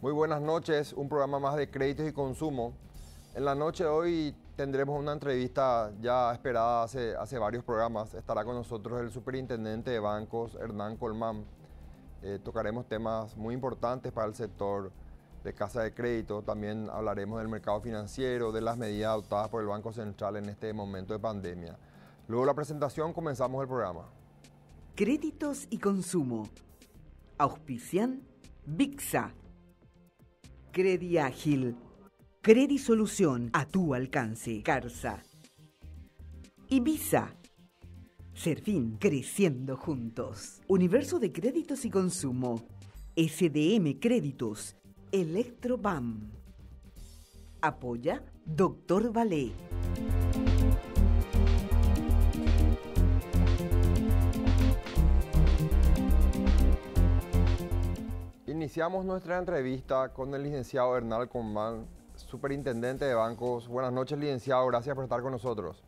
Muy buenas noches, un programa más de créditos y consumo. En la noche de hoy tendremos una entrevista ya esperada hace varios programas. Estará con nosotros el superintendente de bancos, Hernán Colmán. Tocaremos temas muy importantes para el sector de casa de crédito. También hablaremos del mercado financiero, de las medidas adoptadas por el Banco Central en este momento de pandemia. Luego de la presentación comenzamos el programa. Créditos y consumo. Auspician VIXA. Crediágil. Credisolución a tu alcance. Carsa. Ibiza. Serfín, creciendo juntos. Universo de créditos y consumo. SDM Créditos. Electrobam. Apoya Dr. Valé. Iniciamos nuestra entrevista con el licenciado Hernán Colmán, superintendente de bancos. Buenas noches, licenciado. Gracias por estar con nosotros.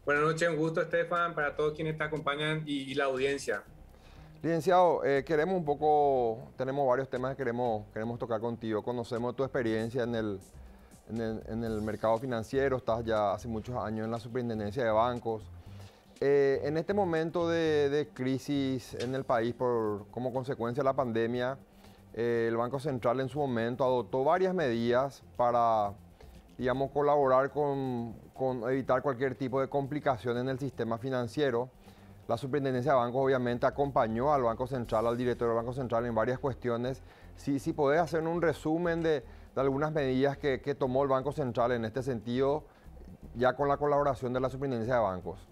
Buenas noches, un gusto, Estefan, para todos quienes te acompañan y la audiencia. Licenciado, tenemos varios temas que queremos tocar contigo. Conocemos tu experiencia en el mercado financiero, estás ya hace muchos años en la superintendencia de bancos. En este momento de crisis en el país como consecuencia de la pandemia, el Banco Central en su momento adoptó varias medidas para, digamos, colaborar con evitar cualquier tipo de complicación en el sistema financiero. La superintendencia de bancos obviamente acompañó al Banco Central, al director del Banco Central en varias cuestiones. Si podés hacer un resumen de algunas medidas que tomó el Banco Central en este sentido, ya con la colaboración de la superintendencia de bancos.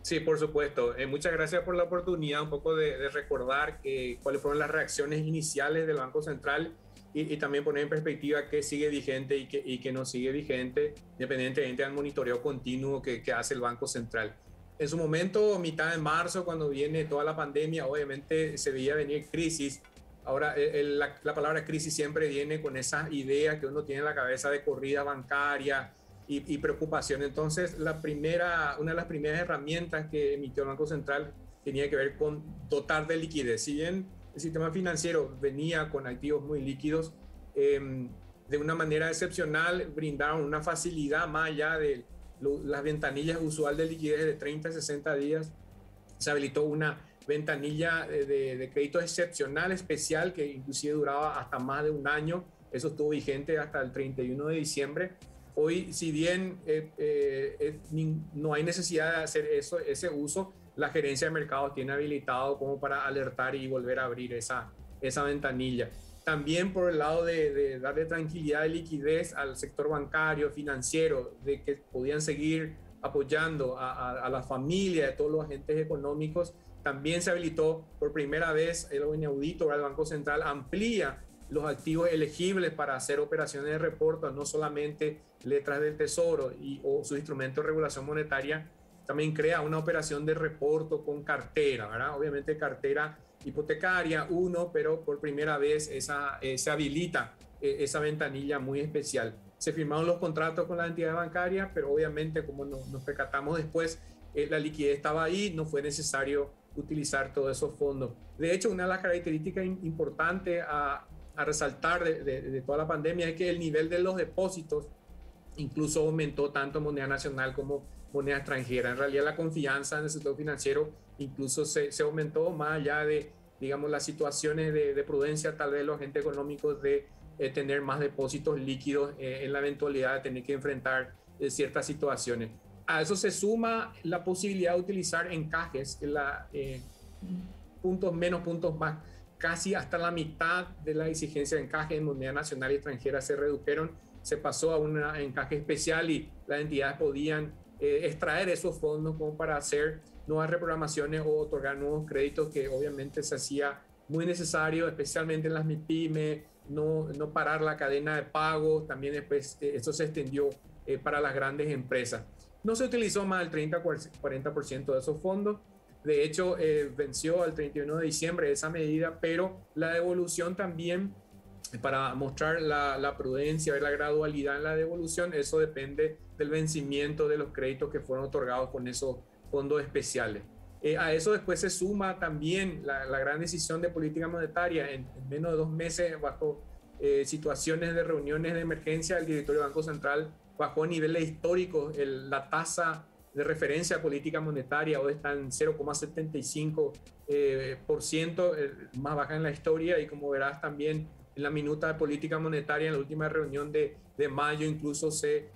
Sí, por supuesto. Muchas gracias por la oportunidad un poco de recordar cuáles fueron las reacciones iniciales del Banco Central y también poner en perspectiva qué sigue vigente y qué no sigue vigente, independientemente del monitoreo continuo que hace el Banco Central. En su momento, mitad de marzo, cuando viene toda la pandemia, obviamente se veía venir crisis. Ahora, la palabra crisis siempre viene con esa idea que uno tiene en la cabeza de corrida bancaria y preocupación. Entonces, una de las primeras herramientas que emitió el Banco Central tenía que ver con dotar de liquidez. Si bien el sistema financiero venía con activos muy líquidos, de una manera excepcional brindaron una facilidad más allá de las ventanillas usual de liquidez de 30 a 60 días. Se habilitó una ventanilla de crédito excepcional especial que inclusive duraba hasta más de un año. Eso estuvo vigente hasta el 31 de diciembre. Hoy, si bien no hay necesidad de hacer ese uso, la gerencia de mercados tiene habilitado como para alertar y volver a abrir esa ventanilla. También por el lado de darle tranquilidad de liquidez al sector bancario, financiero, de que podían seguir apoyando a la familia, de todos los agentes económicos, también se habilitó por primera vez el inaudito, el Banco Central amplía los activos elegibles para hacer operaciones de reporto, no solamente letras del Tesoro o sus instrumentos de regulación monetaria, también crea una operación de reporto con cartera, ¿verdad? Obviamente cartera hipotecaria, pero por primera vez se habilita esa ventanilla muy especial. Se firmaron los contratos con la entidad bancaria, pero obviamente como nos percatamos después, la liquidez estaba ahí, no fue necesario utilizar todos esos fondos. De hecho, una de las características importantes a resaltar de toda la pandemia es que el nivel de los depósitos incluso aumentó tanto en moneda nacional como moneda extranjera. En realidad la confianza en el sector financiero incluso se aumentó más allá de, digamos, las situaciones de prudencia tal vez los agentes económicos de tener más depósitos líquidos en la eventualidad de tener que enfrentar ciertas situaciones. A eso se suma la posibilidad de utilizar encajes, puntos menos, puntos más. Casi hasta la mitad de la exigencia de encaje en moneda nacional y extranjera se redujeron, se pasó a un encaje especial y las entidades podían extraer esos fondos como para hacer nuevas reprogramaciones o otorgar nuevos créditos, que obviamente se hacía muy necesario, especialmente en las MIPYME, no parar la cadena de pagos. También después esto se extendió para las grandes empresas. No se utilizó más del 30-40% de esos fondos. De hecho, venció el 31 de diciembre esa medida, pero la devolución también para mostrar la prudencia, ver la gradualidad en la devolución. Eso depende del vencimiento de los créditos que fueron otorgados con esos fondos especiales. A eso después se suma también la gran decisión de política monetaria. En menos de 2 meses, bajo situaciones de reuniones de emergencia, el directorio del Banco Central bajó a niveles históricos la tasa de referencia a política monetaria. Hoy está en 0,75%, más baja en la historia, y como verás también en la minuta de política monetaria en la última reunión de mayo incluso se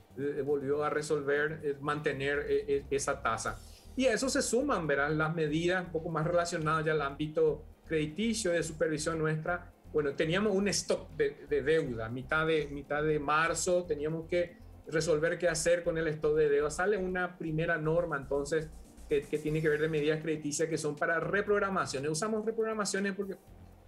volvió a resolver mantener esa tasa. Y a eso se suman, verás, las medidas un poco más relacionadas ya al ámbito crediticio de supervisión nuestra. Bueno, teníamos un stock de deuda, mitad de marzo teníamos que resolver qué hacer con el stock de deuda. Sale una primera norma entonces que tiene que ver de medidas crediticias que son para reprogramaciones. Usamos reprogramaciones porque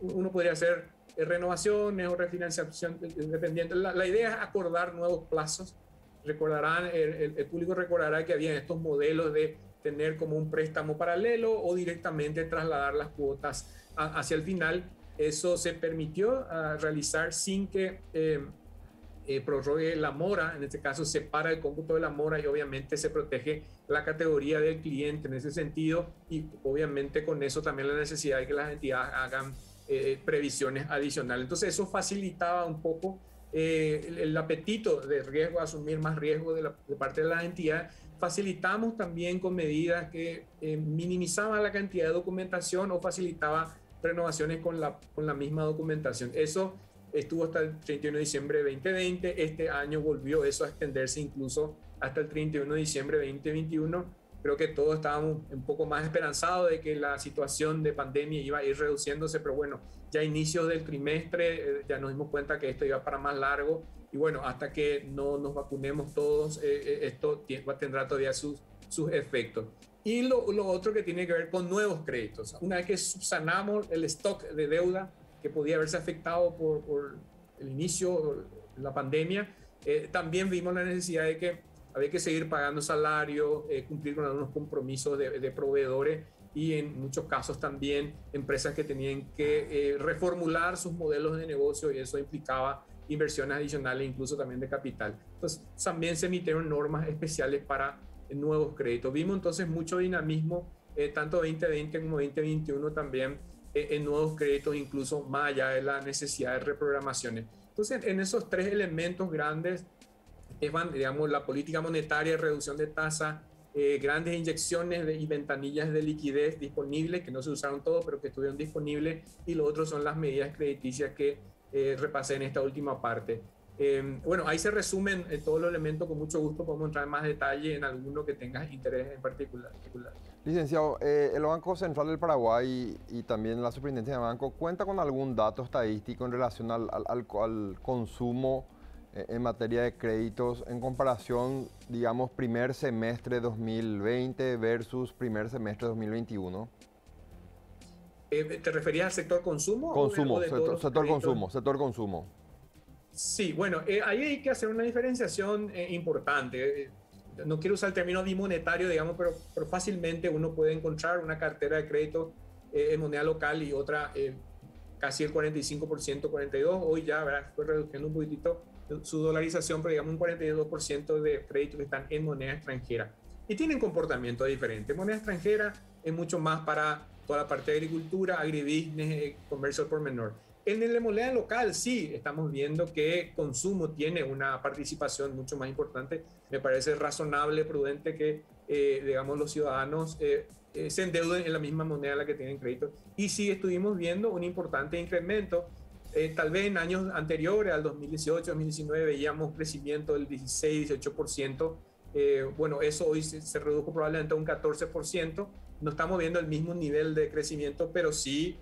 uno podría hacer renovaciones o refinanciación dependiente. La idea es acordar nuevos plazos. Recordarán, el público recordará que había estos modelos de tener como un préstamo paralelo o directamente trasladar las cuotas hacia el final. Eso se permitió realizar sin que prorrogue la mora. En este caso se para el cómputo de la mora y obviamente se protege la categoría del cliente en ese sentido, y obviamente con eso también la necesidad de que las entidades hagan previsiones adicionales. Entonces eso facilitaba un poco el apetito de riesgo, asumir más riesgo de parte de las entidades. Facilitamos también con medidas que minimizaban la cantidad de documentación o facilitaba renovaciones con la misma documentación. Eso estuvo hasta el 31 de diciembre de 2020. Este año volvió eso a extenderse incluso hasta el 31 de diciembre de 2021. Creo que todos estábamos un poco más esperanzados de que la situación de pandemia iba a ir reduciéndose, pero bueno, ya a inicios del trimestre ya nos dimos cuenta que esto iba para más largo, y bueno, hasta que no nos vacunemos todos, esto tendrá todavía sus efectos. Y lo otro que tiene que ver con nuevos créditos. Una vez que subsanamos el stock de deuda que podía haberse afectado por el inicio de la pandemia, también vimos la necesidad de que había que seguir pagando salarios, cumplir con algunos compromisos de proveedores, y en muchos casos también empresas que tenían que reformular sus modelos de negocio, y eso implicaba inversiones adicionales, incluso también de capital. Entonces también se emitieron normas especiales para nuevos créditos. Vimos entonces mucho dinamismo, tanto 2020 como 2021 también, en nuevos créditos, incluso más allá de la necesidad de reprogramaciones. Entonces en esos 3 elementos grandes, digamos, la política monetaria, reducción de tasa, grandes inyecciones y ventanillas de liquidez disponibles, que no se usaron todos, pero que estuvieron disponibles, y lo otro son las medidas crediticias que repasé en esta última parte. Bueno, ahí se resumen todos los elementos. Con mucho gusto podemos entrar en más detalle en alguno que tengas interés en particular. Licenciado, el Banco Central del Paraguay y también la Superintendencia de Banco cuenta con algún dato estadístico en relación al consumo en materia de créditos en comparación, digamos, primer semestre 2020 versus primer semestre 2021? ¿Te referías al sector consumo? Consumo, sector créditos? consumo. Sí, bueno, ahí hay que hacer una diferenciación importante. No quiero usar el término bimonetario, digamos, pero fácilmente uno puede encontrar una cartera de crédito en moneda local y otra casi el 45%, 42%. Hoy ya, ¿verdad?, fue reduciendo un poquitito su dolarización, pero digamos un 42% de créditos que están en moneda extranjera. Y tienen comportamiento diferente. Moneda extranjera es mucho más para toda la parte de agricultura, agribusiness, comercio al por menor. En la moneda local sí estamos viendo que consumo tiene una participación mucho más importante. Me parece razonable, prudente que digamos, los ciudadanos se endeuden en la misma moneda en la que tienen crédito. Y sí estuvimos viendo un importante incremento. Tal vez en años anteriores, al 2018, 2019, veíamos crecimiento del 16-18%. Bueno, eso hoy se redujo probablemente a un 14%. No estamos viendo el mismo nivel de crecimiento, pero sí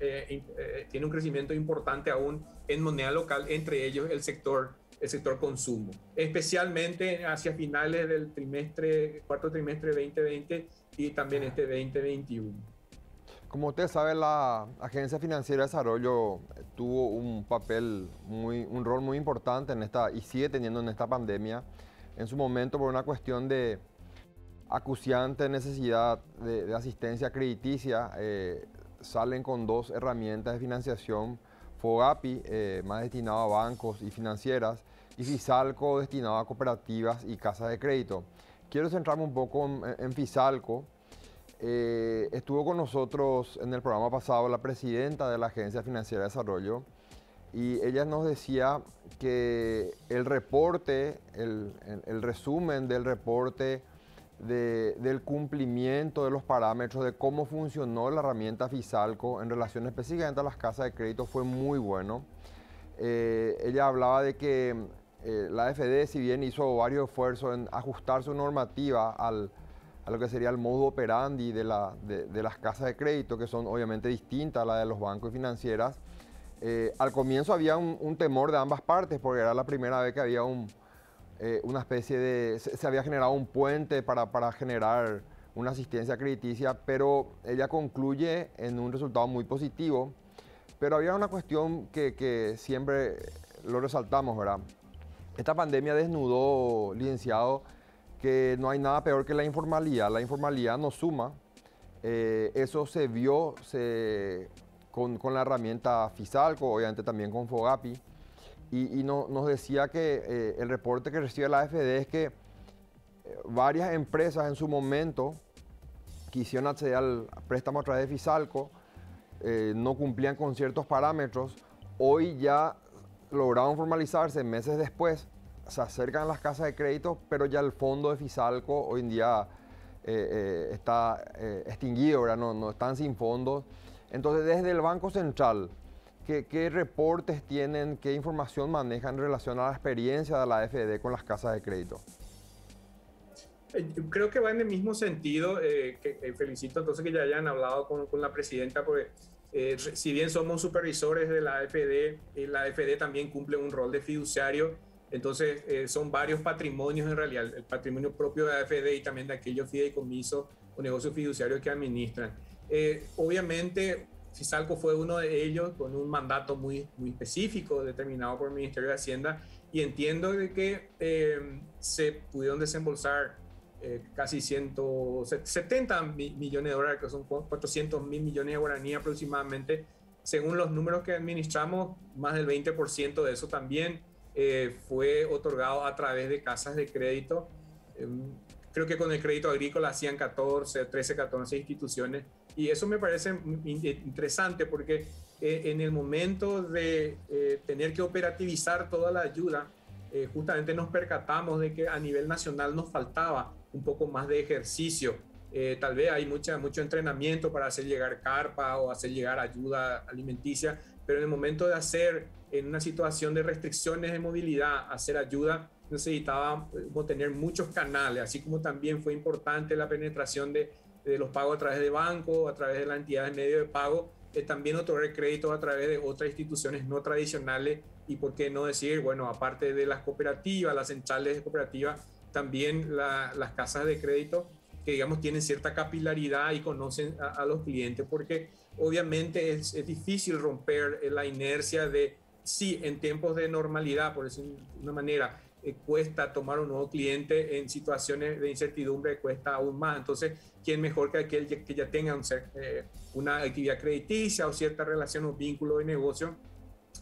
tiene un crecimiento importante aún en moneda local, entre ellos el sector consumo, especialmente hacia finales del cuarto trimestre 2020 y también este 2021. Como usted sabe, la Agencia Financiera de Desarrollo tuvo un rol muy importante en esta, y sigue teniendo en esta pandemia. En su momento, por una cuestión de acuciante necesidad de asistencia crediticia, salen con 2 herramientas de financiación FOGAPI, más destinado a bancos y financieras, y Fisalco, destinado a cooperativas y casas de crédito. Quiero centrarme un poco en Fisalco. Estuvo con nosotros en el programa pasado la presidenta de la Agencia Financiera de Desarrollo, y ella nos decía que el reporte, el resumen del reporte del cumplimiento de los parámetros de cómo funcionó la herramienta Fisalco en relación específicamente a las casas de crédito fue muy bueno. Ella hablaba de que la AFD, si bien hizo varios esfuerzos en ajustar su normativa a lo que sería el modo operandi de las casas de crédito, que son obviamente distintas a la de los bancos y financieras, al comienzo había un temor de ambas partes, porque era la primera vez que había una especie de... Se había generado un puente para generar una asistencia crediticia, pero ella concluye en un resultado muy positivo. Pero había una cuestión que siempre lo resaltamos, ¿verdad? Esta pandemia desnudó, licenciado, que no hay nada peor que la informalidad. La informalidad nos suma. Eso se vio con la herramienta Fisalco, obviamente también con FOGAPI. Y nos decía que el reporte que recibe la AFD es que varias empresas en su momento quisieron acceder al préstamo a través de Fisalco, no cumplían con ciertos parámetros. Hoy ya lograron formalizarse meses después, se acercan a las casas de crédito, pero ya el fondo de Fisalco hoy en día está extinguido, ¿verdad? No están sin fondos. Entonces, desde el Banco Central, ¿qué reportes tienen, qué información manejan en relación a la experiencia de la AFD con las casas de crédito? Creo que va en el mismo sentido, felicito entonces que ya hayan hablado con la presidenta, porque si bien somos supervisores de la AFD también cumple un rol de fiduciario, entonces son varios patrimonios en realidad, el patrimonio propio de la AFD y también de aquellos fideicomisos o negocios fiduciarios que administran. Obviamente, Fisalco fue uno de ellos con un mandato muy específico determinado por el Ministerio de Hacienda, y entiendo de que se pudieron desembolsar casi 170 millones de dólares, que son 400 mil millones de guaraníes aproximadamente. Según los números que administramos, más del 20% de eso también fue otorgado a través de casas de crédito. Creo que con el crédito agrícola hacían 13, 14 instituciones. Y eso me parece interesante porque en el momento de tener que operativizar toda la ayuda, justamente nos percatamos de que a nivel nacional nos faltaba un poco más de ejercicio. Tal vez hay mucho entrenamiento para hacer llegar carpa o hacer llegar ayuda alimenticia, pero en el momento de hacer, en una situación de restricciones de movilidad, hacer ayuda, necesitábamos tener muchos canales, así como también fue importante la penetración de los pagos a través de bancos, a través de las entidades de medio de pago, también otorgar créditos a través de otras instituciones no tradicionales, y por qué no decir, bueno, aparte de las cooperativas, las centrales de cooperativas, también las casas de crédito que, digamos, tienen cierta capilaridad y conocen a los clientes, porque obviamente es difícil romper la inercia de, sí, en tiempos de normalidad, por decirlo de una manera, cuesta tomar un nuevo cliente, en situaciones de incertidumbre cuesta aún más. Entonces, ¿quién mejor que aquel que ya tenga una actividad crediticia o cierta relación o vínculo de negocio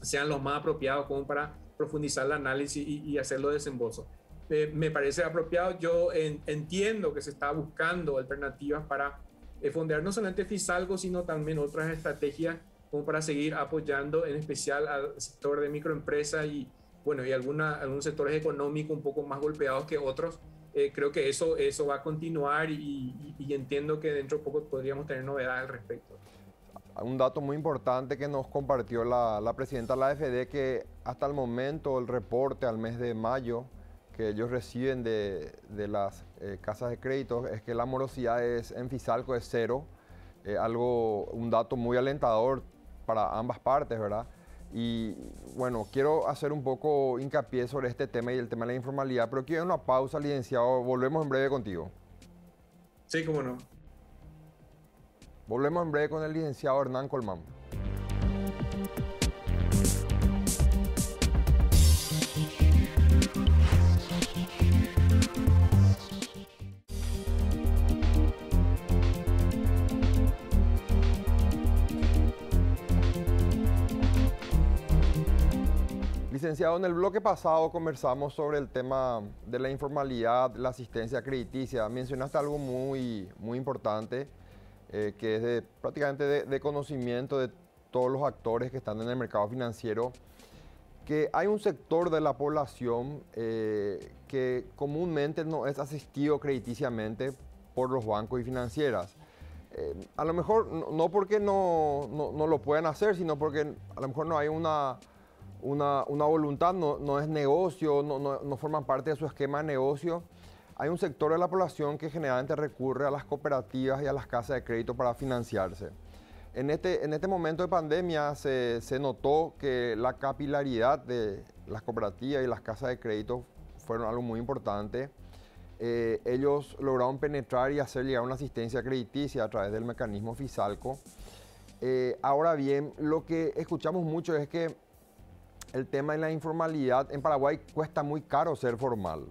sean los más apropiados como para profundizar el análisis y hacer los desembolsos? Me parece apropiado. Yo entiendo que se está buscando alternativas para fondear no solamente Fisalco, sino también otras estrategias como para seguir apoyando en especial al sector de microempresas y algunos sectores económicos un poco más golpeados que otros. Creo que eso va a continuar y entiendo que dentro de poco podríamos tener novedades al respecto. Un dato muy importante que nos compartió la presidenta de la AFD, que hasta el momento el reporte al mes de mayo que ellos reciben de las casas de crédito es que la morosidad en Fisalco es cero, un dato muy alentador para ambas partes, ¿verdad? Y bueno, quiero hacer un poco hincapié sobre este tema y el tema de la informalidad, pero quiero una pausa, licenciado. Volvemos en breve contigo. Sí, cómo no. Volvemos en breve con el licenciado Hernán Colmán. Licenciado, en el bloque pasado conversamos sobre el tema de la informalidad, la asistencia crediticia. Mencionaste algo muy importante, que es prácticamente de conocimiento de todos los actores que están en el mercado financiero, que hay un sector de la población que comúnmente no es asistido crediticiamente por los bancos y financieras. A lo mejor no porque no lo puedan hacer, sino porque a lo mejor no hay una voluntad, no es negocio, no forman parte de su esquema de negocio. Hay un sector de la población que generalmente recurre a las cooperativas y a las casas de crédito para financiarse. En este momento de pandemia se notó que la capilaridad de las cooperativas y las casas de crédito fueron algo muy importante. Ellos lograron penetrar y hacer llegar una asistencia crediticia a través del mecanismo Fisalco. Ahora bien, lo que escuchamos mucho es que el tema de la informalidad, en Paraguay cuesta muy caro ser formal.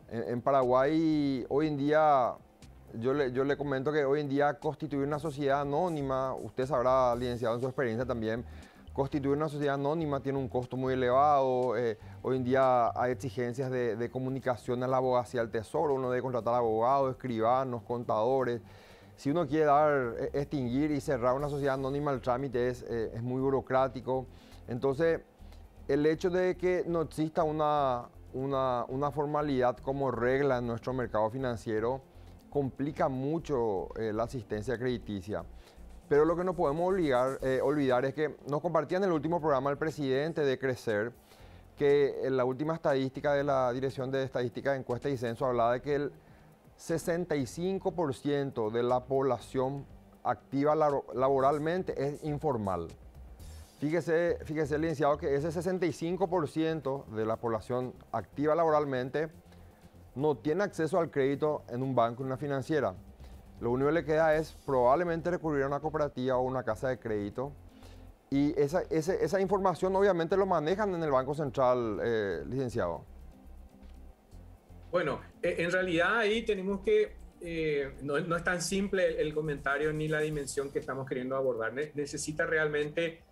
En Paraguay hoy en día, yo le comento que hoy en día constituir una sociedad anónima, usted sabrá, licenciado en su experiencia también, constituir una sociedad anónima tiene un costo muy elevado. Hoy en día hay exigencias de comunicación a la abogacía del Tesoro, uno debe contratar abogados, escribanos, contadores. Si uno quiere extinguir y cerrar una sociedad anónima, el trámite es muy burocrático. Entonces, el hecho de que no exista una formalidad como regla en nuestro mercado financiero complica mucho la asistencia crediticia. Pero lo que no podemos olvidar es que nos compartía en el último programa el presidente de Crecer, que en la última estadística de la Dirección de Estadística, Encuesta y Censo hablaba de que el 65% de la población activa laboralmente es informal. Fíjese, licenciado, que ese 65% de la población activa laboralmente no tiene acceso al crédito en un banco, en una financiera. Lo único que le queda es probablemente recurrir a una cooperativa o una casa de crédito. Y esa información obviamente lo manejan en el Banco Central, licenciado. Bueno, en realidad ahí tenemos que, no es tan simple el comentario ni la dimensión que estamos queriendo abordar. Necesita realmente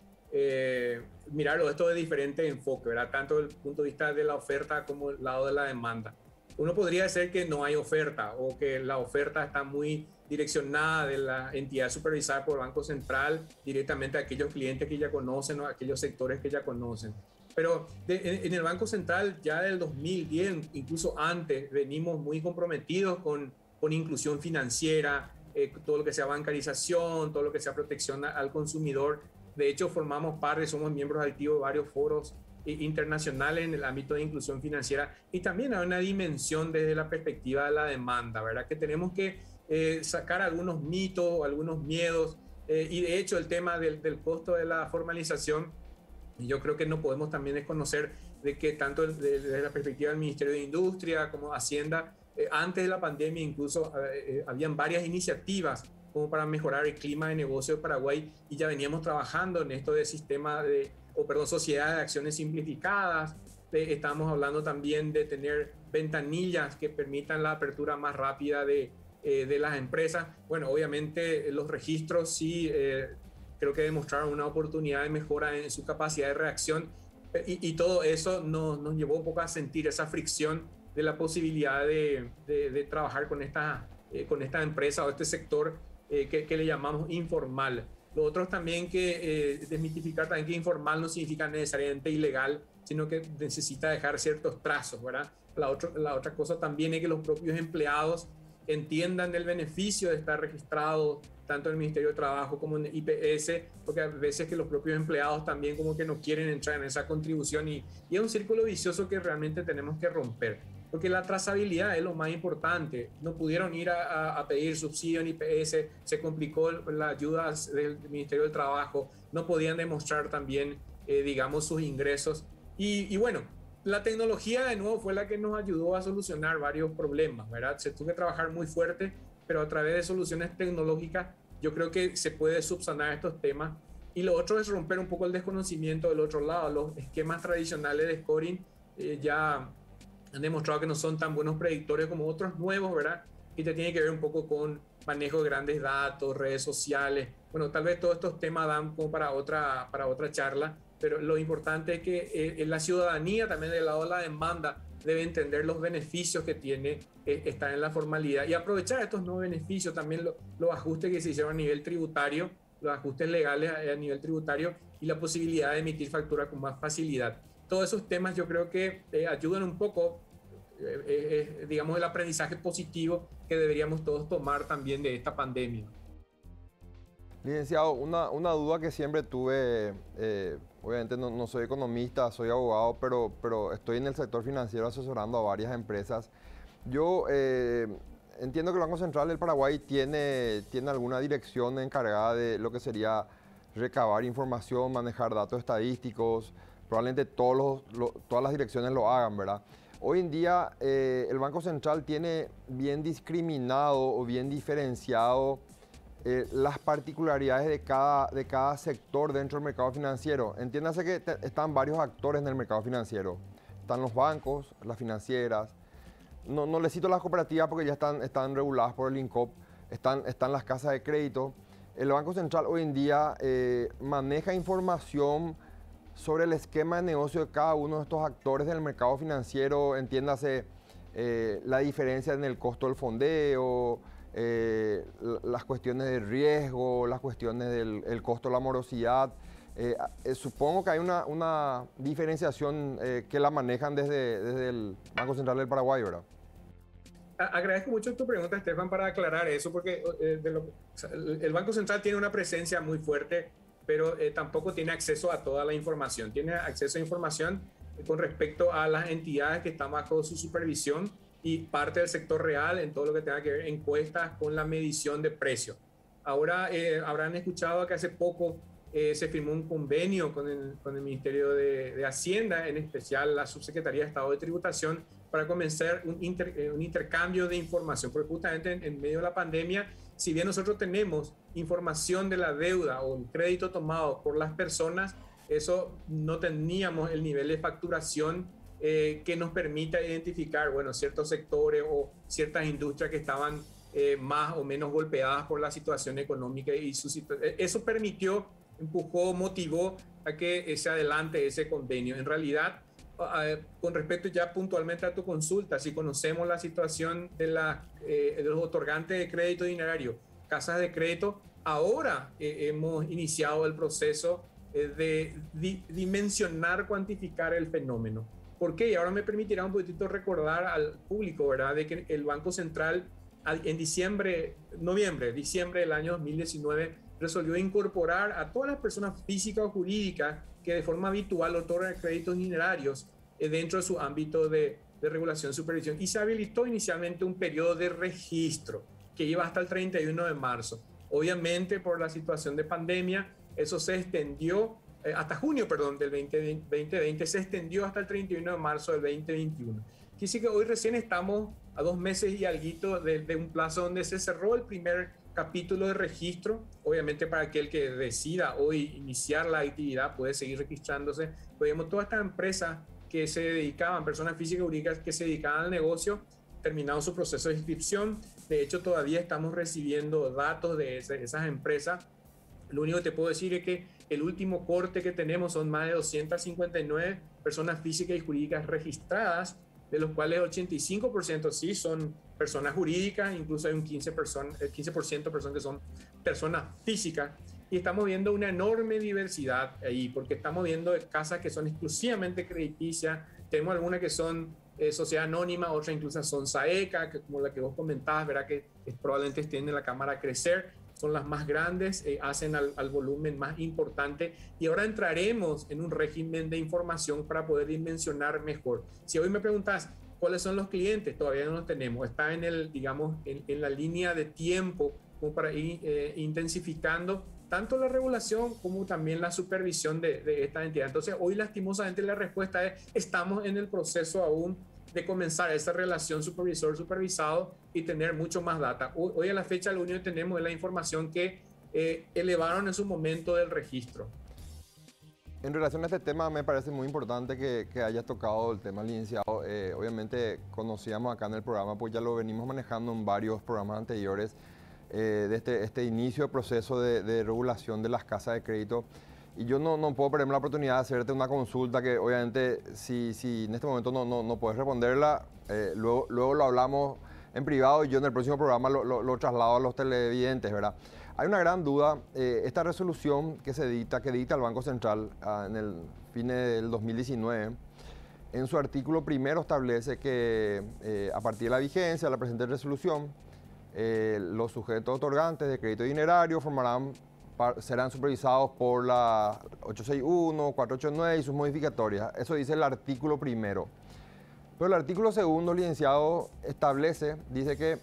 mirarlo esto de diferente enfoque, ¿verdad? Tanto desde el punto de vista de la oferta como el lado de la demanda. Uno podría decir que no hay oferta o que la oferta está muy direccionada de la entidad supervisada por el Banco Central directamente a aquellos clientes que ya conocen o a aquellos sectores que ya conocen. Pero en el Banco Central ya del 2010, incluso antes, venimos muy comprometidos con inclusión financiera, todo lo que sea bancarización, todo lo que sea protección al consumidor. De hecho, formamos parte, somos miembros activos de varios foros internacionales en el ámbito de inclusión financiera, y también hay una dimensión desde la perspectiva de la demanda, ¿verdad? Que tenemos que sacar algunos mitos, algunos miedos, y de hecho el tema del costo de la formalización, yo creo que no podemos también desconocer de que tanto desde la perspectiva del Ministerio de Industria como Hacienda, antes de la pandemia incluso habían varias iniciativas como para mejorar el clima de negocio de Paraguay, y ya veníamos trabajando en esto de sistema sociedades de acciones simplificadas. Estamos hablando también de tener ventanillas que permitan la apertura más rápida de las empresas. Bueno, obviamente los registros sí creo que demostraron una oportunidad de mejora en su capacidad de reacción, y todo eso nos llevó un poco a sentir esa fricción de la posibilidad de trabajar con esta empresa o este sector que le llamamos informal. Lo otro es también que desmitificar también que informal no significa necesariamente ilegal, sino que necesita dejar ciertos trazos, ¿verdad? La otra cosa también es que los propios empleados entiendan del beneficio de estar registrados tanto en el Ministerio de Trabajo como en el IPS, porque a veces que los propios empleados también como que no quieren entrar en esa contribución, y es un círculo vicioso que realmente tenemos que romper, porque la trazabilidad es lo más importante. No pudieron ir a pedir subsidio en IPS, se complicó las ayudas del Ministerio del Trabajo, no podían demostrar también, digamos, sus ingresos. Y bueno, la tecnología de nuevo fue la que nos ayudó a solucionar varios problemas, ¿verdad? Se tuvo que trabajar muy fuerte, pero a través de soluciones tecnológicas yo creo que se puede subsanar estos temas. Y lo otro es romper un poco el desconocimiento del otro lado. Los esquemas tradicionales de scoring ya han demostrado que no son tan buenos predictores como otros nuevos, ¿verdad? Y te tiene que ver un poco con manejo de grandes datos, redes sociales. Bueno, tal vez todos estos temas dan como para otra charla, pero lo importante es que la ciudadanía también del lado de la demanda debe entender los beneficios que tiene estar en la formalidad y aprovechar estos nuevos beneficios, también los ajustes que se hicieron a nivel tributario, los ajustes legales a nivel tributario y la posibilidad de emitir facturas con más facilidad. Todos esos temas yo creo que ayudan un poco, digamos, el aprendizaje positivo que deberíamos todos tomar también de esta pandemia. Licenciado, una duda que siempre tuve, obviamente no soy economista, soy abogado, pero estoy en el sector financiero asesorando a varias empresas. Yo entiendo que el Banco Central del Paraguay tiene alguna dirección encargada de lo que sería recabar información, manejar datos estadísticos, probablemente todas las direcciones lo hagan, ¿verdad? Hoy en día el Banco Central tiene bien discriminado o bien diferenciado las particularidades de cada sector dentro del mercado financiero. Entiéndase que están varios actores en el mercado financiero. Están los bancos, las financieras. No les cito las cooperativas porque ya están reguladas por el INCOP. Están las casas de crédito. El Banco Central hoy en día maneja información sobre el esquema de negocio de cada uno de estos actores del mercado financiero. Entiéndase la diferencia en el costo del fondeo, las cuestiones de riesgo, las cuestiones del costo de la morosidad. Supongo que hay una diferenciación que la manejan desde el Banco Central del Paraguay, ¿verdad? Agradezco mucho tu pregunta, Estefan, para aclarar eso, porque el Banco Central tiene una presencia muy fuerte, pero tampoco tiene acceso a toda la información. Tiene acceso a información con respecto a las entidades que están bajo su supervisión y parte del sector real en todo lo que tenga que ver encuestas con la medición de precios. Ahora habrán escuchado que hace poco se firmó un convenio con el Ministerio de Hacienda, en especial la Subsecretaría de Estado de Tributación, para comenzar un intercambio de información, porque justamente en medio de la pandemia, si bien nosotros tenemos información de la deuda o el crédito tomado por las personas, eso no teníamos el nivel de facturación que nos permita identificar, bueno, ciertos sectores o ciertas industrias que estaban más o menos golpeadas por la situación económica y eso permitió, empujó, motivó a que se adelante ese convenio. En realidad, con respecto ya puntualmente a tu consulta, si conocemos la situación de los otorgantes de crédito dinerario, casas de crédito, ahora hemos iniciado el proceso de dimensionar, cuantificar el fenómeno. ¿Por qué? Y ahora me permitirá un poquitito recordar al público, ¿verdad?, de que el Banco Central en diciembre del año 2019 resolvió incorporar a todas las personas físicas o jurídicas que de forma habitual otorgan créditos dinerarios dentro de su ámbito de regulación y supervisión. Y se habilitó inicialmente un periodo de registro que iba hasta el 31 de marzo. Obviamente, por la situación de pandemia, eso se extendió hasta junio, del 2020, se extendió hasta el 31 de marzo del 2021. Quiere decir que hoy recién estamos a 2 meses y alguito de un plazo donde se cerró el primer capítulo de registro. Obviamente, para aquel que decida hoy iniciar la actividad puede seguir registrándose. Podemos, todas estas empresas que se dedicaban, personas físicas y jurídicas que se dedicaban al negocio, terminado su proceso de inscripción. De hecho, todavía estamos recibiendo datos de esas empresas. Lo único que te puedo decir es que el último corte que tenemos son más de 259 personas físicas y jurídicas registradas, de los cuales el 85% sí son personas jurídicas, incluso hay un 15% que son personas físicas. Y estamos viendo una enorme diversidad ahí, porque estamos viendo casas que son exclusivamente crediticias, tenemos algunas que son sociedad anónima, otras incluso son SAECA, que como la que vos comentabas, verá que probablemente estén en la Cámara Crecer, son las más grandes, hacen al volumen más importante, y ahora entraremos en un régimen de información para poder dimensionar mejor. Si hoy me preguntas cuáles son los clientes, todavía no los tenemos, está en la línea de tiempo como para ir intensificando tanto la regulación como también la supervisión de esta entidad. Entonces, hoy lastimosamente la respuesta es, estamos en el proceso aún de comenzar esa relación supervisor-supervisado y tener mucho más data. Hoy a la fecha lo único que tenemos es la información que elevaron en su momento del registro. En relación a este tema, me parece muy importante que hayas tocado el tema, licenciado. Obviamente conocíamos acá en el programa, pues ya lo venimos manejando en varios programas anteriores, de este inicio de proceso de regulación de las casas de crédito. Y yo no puedo perderme la oportunidad de hacerte una consulta que obviamente si en este momento no puedes responderla, luego lo hablamos en privado y yo en el próximo programa lo traslado a los televidentes, ¿verdad? Hay una gran duda, esta resolución que dicta el Banco Central en el fin del 2019, en su artículo primero establece que a partir de la vigencia de la presente resolución, los sujetos otorgantes de crédito dinerario serán supervisados por la 861, 489 y sus modificatorias. Eso dice el artículo primero. Pero el artículo segundo, licenciado, dice que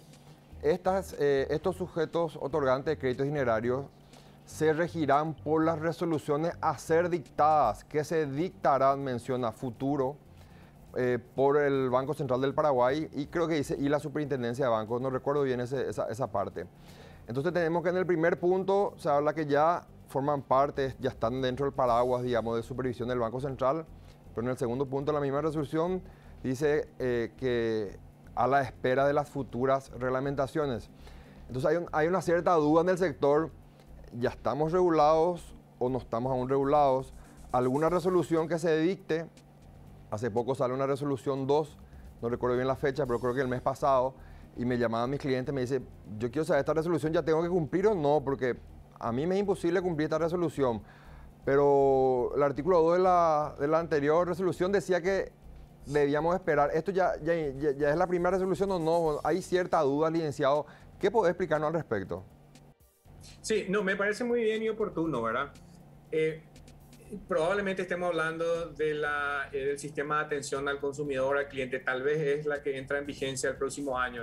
estos sujetos otorgantes de créditos dinerarios se regirán por las resoluciones a ser dictadas, que se dictarán, menciona, futuro, por el Banco Central del Paraguay y creo que dice, y la Superintendencia de Bancos, no recuerdo bien esa parte. Entonces tenemos que en el primer punto se habla que ya forman parte, ya están dentro del paraguas, digamos, de supervisión del Banco Central, pero en el segundo punto la misma resolución dice que a la espera de las futuras reglamentaciones. Entonces hay una cierta duda en el sector, ya estamos regulados o no estamos aún regulados, alguna resolución que se dicte. Hace poco sale una resolución 2, no recuerdo bien la fecha, pero creo que el mes pasado, y me llamaban mis clientes, me dice, yo quiero saber esta resolución, ¿ya tengo que cumplir o no? Porque a mí me es imposible cumplir esta resolución. Pero el artículo 2 de la anterior resolución decía que debíamos esperar. ¿Esto ya es la primera resolución o no? Hay cierta duda, licenciado. ¿Qué podés explicarnos al respecto? Sí, no, me parece muy bien y oportuno, ¿verdad? Probablemente estemos hablando del sistema de atención al consumidor, al cliente, tal vez es la que entra en vigencia el próximo año.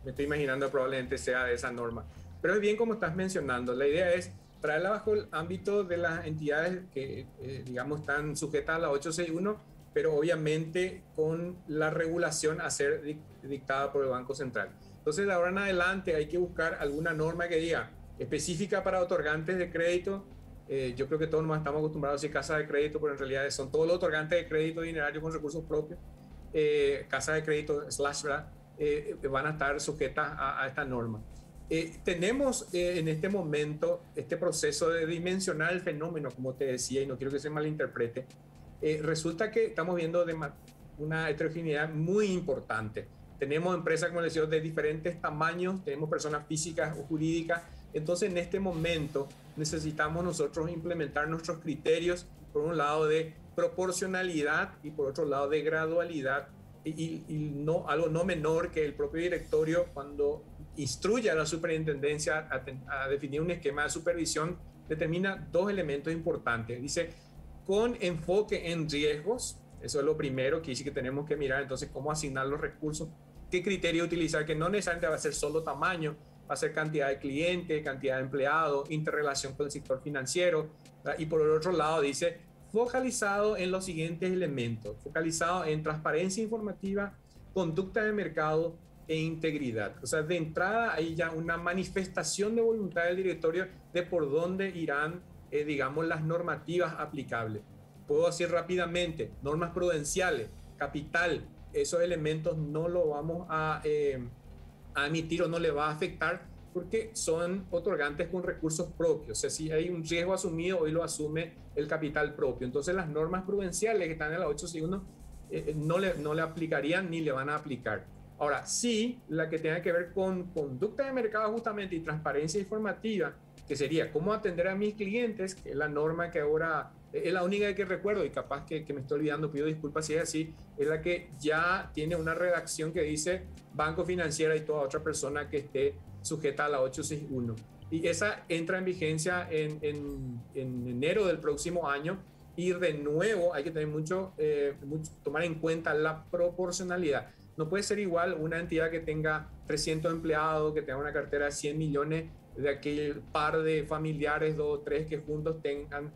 Me estoy imaginando probablemente sea de esa norma. Pero es bien como estás mencionando, la idea es traerla bajo el ámbito de las entidades que, digamos, están sujetas a la 861, pero obviamente con la regulación a ser dictada por el Banco Central. Entonces, de ahora en adelante hay que buscar alguna norma que diga específica para otorgantes de crédito. Yo creo que todos nos estamos acostumbrados a decir casa de crédito, pero en realidad son todos los otorgantes de crédito dinerario con recursos propios. Casa de crédito /, van a estar sujetas a esta norma. Tenemos en este momento este proceso de dimensionar el fenómeno, como te decía, y no quiero que se malinterprete. Resulta que estamos viendo una heterogeneidad muy importante. Tenemos empresas, como les decía, de diferentes tamaños, tenemos personas físicas o jurídicas. Entonces, en este momento necesitamos nosotros implementar nuestros criterios, por un lado de proporcionalidad y por otro lado de gradualidad, y no, algo no menor que el propio directorio, cuando instruye a la superintendencia a definir un esquema de supervisión, determina dos elementos importantes. Dice, con enfoque en riesgos, eso es lo primero, que dice que tenemos que mirar entonces cómo asignar los recursos, qué criterio utilizar, que no necesariamente va a ser solo tamaño, va a ser cantidad de clientes, cantidad de empleados, interrelación con el sector financiero. Y por el otro lado dice, focalizado en los siguientes elementos, focalizado en transparencia informativa, conducta de mercado e integridad. O sea, de entrada hay ya una manifestación de voluntad del directorio de por dónde irán, digamos, las normativas aplicables. Puedo decir rápidamente, normas prudenciales, capital, esos elementos no lo vamos a emitir o no le va a afectar porque son otorgantes con recursos propios. O sea, si hay un riesgo asumido, hoy lo asume el capital propio. Entonces las normas prudenciales que están en la 861 no le aplicarían ni le van a aplicar. Ahora, sí, la que tenga que ver con conducta de mercado justamente y transparencia informativa, que sería cómo atender a mis clientes, que es la norma que ahora es la única que recuerdo y capaz que me estoy olvidando, pido disculpas si es así, es la que ya tiene una redacción que dice banco financiero y toda otra persona que esté sujeta a la 861. Y esa entra en vigencia en enero del próximo año y de nuevo hay que tener tomar en cuenta la proporcionalidad. No puede ser igual una entidad que tenga 300 empleados, que tenga una cartera de 100 millones, de aquel par de familiares, 2 o 3 que juntos tengan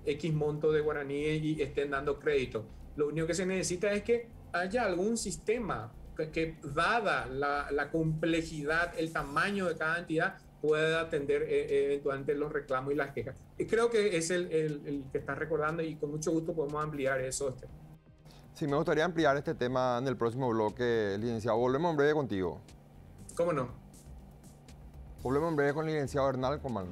X monto de guaraníes y estén dando crédito. Lo único que se necesita es que haya algún sistema que dada la complejidad, el tamaño de cada entidad, pueda atender eventualmente los reclamos y las quejas. Y creo que es el que estás recordando y con mucho gusto podemos ampliar eso. Sí, me gustaría ampliar este tema en el próximo bloque, licenciado. Volvemos en breve contigo. ¿Cómo no? Volvemos en breve con el licenciado Hernán Coman.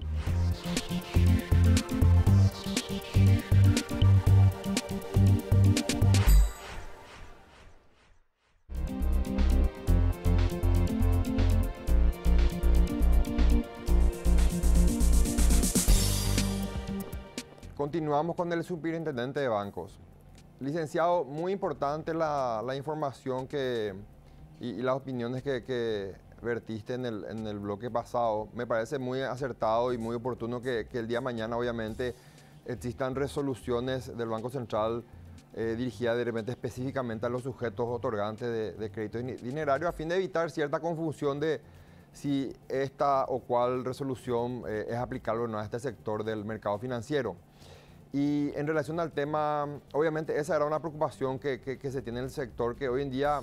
Continuamos con el superintendente de bancos. Licenciado, muy importante la información y las opiniones que vertiste en el bloque pasado. Me parece muy acertado y muy oportuno que el día de mañana, obviamente, existan resoluciones del Banco Central dirigidas de repente específicamente a los sujetos otorgantes de créditos dinerarios a fin de evitar cierta confusión de si esta o cual resolución es aplicable o no a este sector del mercado financiero. Y en relación al tema, obviamente esa era una preocupación que se tiene en el sector, que hoy en día,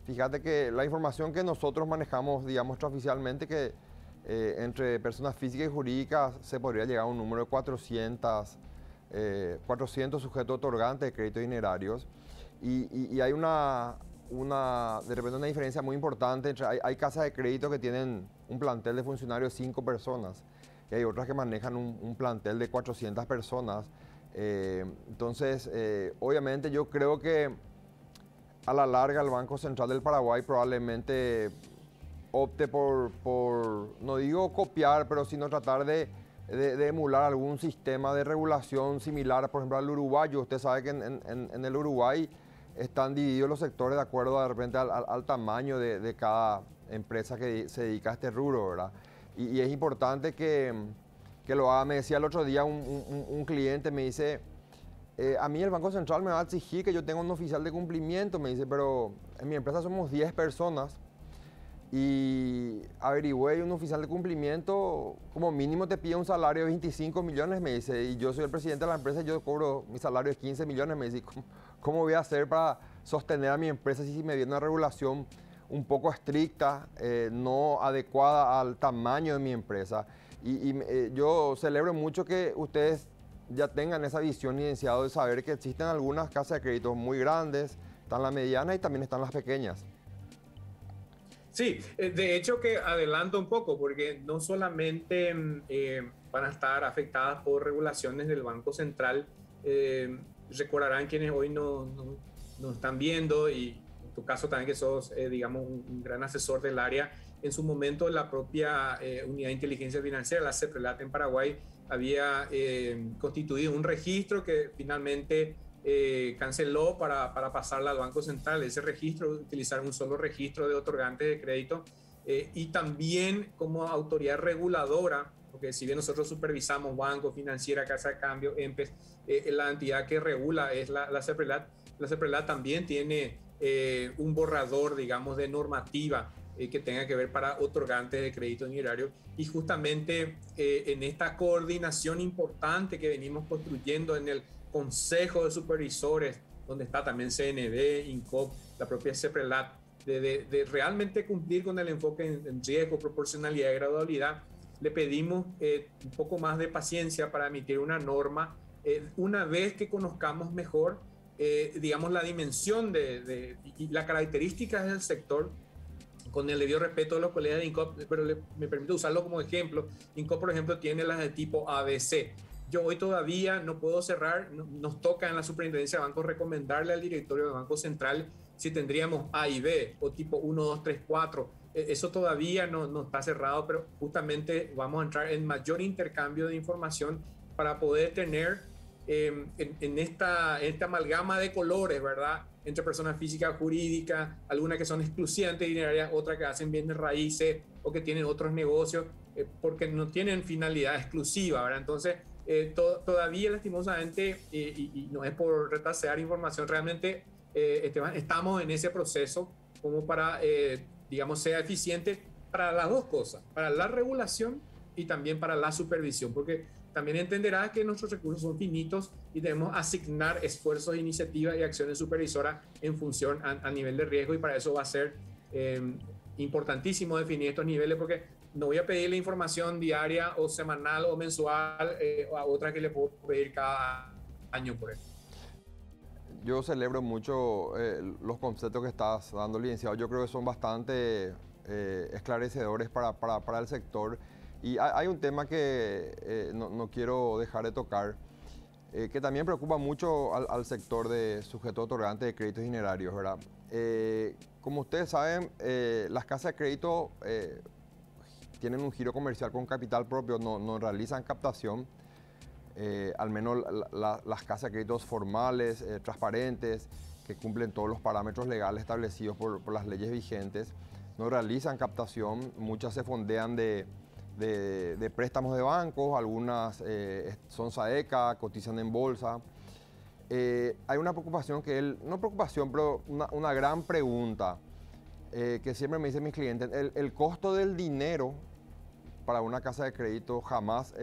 fíjate que la información que nosotros manejamos, digamos, extraoficialmente, que entre personas físicas y jurídicas se podría llegar a un número de 400 sujetos otorgantes de créditos dinerarios. Y hay de repente una diferencia muy importante entre, hay casas de crédito que tienen un plantel de funcionarios de 5 personas. Y hay otras que manejan un plantel de 400 personas. Entonces, obviamente yo creo que a la larga el Banco Central del Paraguay probablemente opte por no digo copiar, pero sino tratar de emular algún sistema de regulación similar, por ejemplo, al uruguayo. Usted sabe que en el Uruguay están divididos los sectores de acuerdo de repente al tamaño de cada empresa que se dedica a este rubro, ¿verdad? Y es importante que lo haga. Me decía el otro día un cliente, me dice, a mí el Banco Central me va a exigir que yo tenga un oficial de cumplimiento, me dice, pero en mi empresa somos 10 personas y averigüé un oficial de cumplimiento, como mínimo te pide un salario de 25 millones, me dice, y yo soy el presidente de la empresa y yo cobro mi salario de 15 millones, me dice, ¿cómo voy a hacer para sostener a mi empresa si me viene una regulación un poco estricta, no adecuada al tamaño de mi empresa? Yo celebro mucho que ustedes ya tengan esa visión, licenciado, de saber que existen algunas casas de crédito muy grandes, están las medianas y también están las pequeñas. Sí, de hecho que adelanto un poco, porque no solamente van a estar afectadas por regulaciones del Banco Central, recordarán quienes hoy no están viendo, y en tu caso también que sos, digamos, un gran asesor del área. En su momento la propia Unidad de Inteligencia Financiera, la CEPRELAT en Paraguay, había constituido un registro que finalmente canceló para pasarla al Banco Central. Ese registro, utilizar un solo registro de otorgantes de crédito, y también como autoridad reguladora, porque si bien nosotros supervisamos banco, financiera, casa de cambio, EMPES, la entidad que regula es la CEPRELAT. La CEPRELAT también tiene un borrador, digamos, de normativa que tenga que ver para otorgantes de crédito dinerario, y justamente en esta coordinación importante que venimos construyendo en el Consejo de Supervisores, donde está también CNB, INCOP, la propia CEPRELAT, de realmente cumplir con el enfoque en riesgo, proporcionalidad y gradualidad, le pedimos un poco más de paciencia para emitir una norma una vez que conozcamos mejor, digamos, la dimensión y las características del sector, con el debido respeto de los colegas de INCOP, pero me permito usarlo como ejemplo. INCOP, por ejemplo, tiene las de tipo ABC. Yo hoy todavía no puedo cerrar, nos toca en la Superintendencia de Bancos recomendarle al directorio del Banco Central si tendríamos A y B, o tipo 1, 2, 3, 4. Eso todavía no está cerrado, pero justamente vamos a entrar en mayor intercambio de información para poder tener en esta amalgama de colores, ¿verdad?, entre personas físicas, jurídicas, algunas que son exclusivamente dinerarias, otras que hacen bienes raíces o que tienen otros negocios, porque no tienen finalidad exclusiva, ¿verdad? Entonces, todavía lastimosamente, y no es por retasear información, realmente, Esteban, estamos en ese proceso como para, digamos, sea eficiente para las dos cosas, para la regulación y también para la supervisión, porque también entenderás que nuestros recursos son finitos y debemos asignar esfuerzos, iniciativas y acciones supervisoras en función a nivel de riesgo, y para eso va a ser importantísimo definir estos niveles, porque no voy a pedirle información diaria o semanal o mensual a otra que le puedo pedir cada año, por ejemplo. Yo celebro mucho los conceptos que estás dando, licenciado. Yo creo que son bastante esclarecedores para el sector. Y hay un tema que no quiero dejar de tocar, que también preocupa mucho al sector de sujetos otorgantes de créditos dinerarios, ¿verdad? Como ustedes saben, las casas de crédito tienen un giro comercial con capital propio, no realizan captación, al menos las casas de créditos formales, transparentes, que cumplen todos los parámetros legales establecidos por las leyes vigentes, no realizan captación, muchas se fondean de préstamos de bancos, algunas son SAECA, cotizan en bolsa. Hay una preocupación no preocupación, pero una gran pregunta que siempre me dicen mis clientes, el costo del dinero para una casa de crédito jamás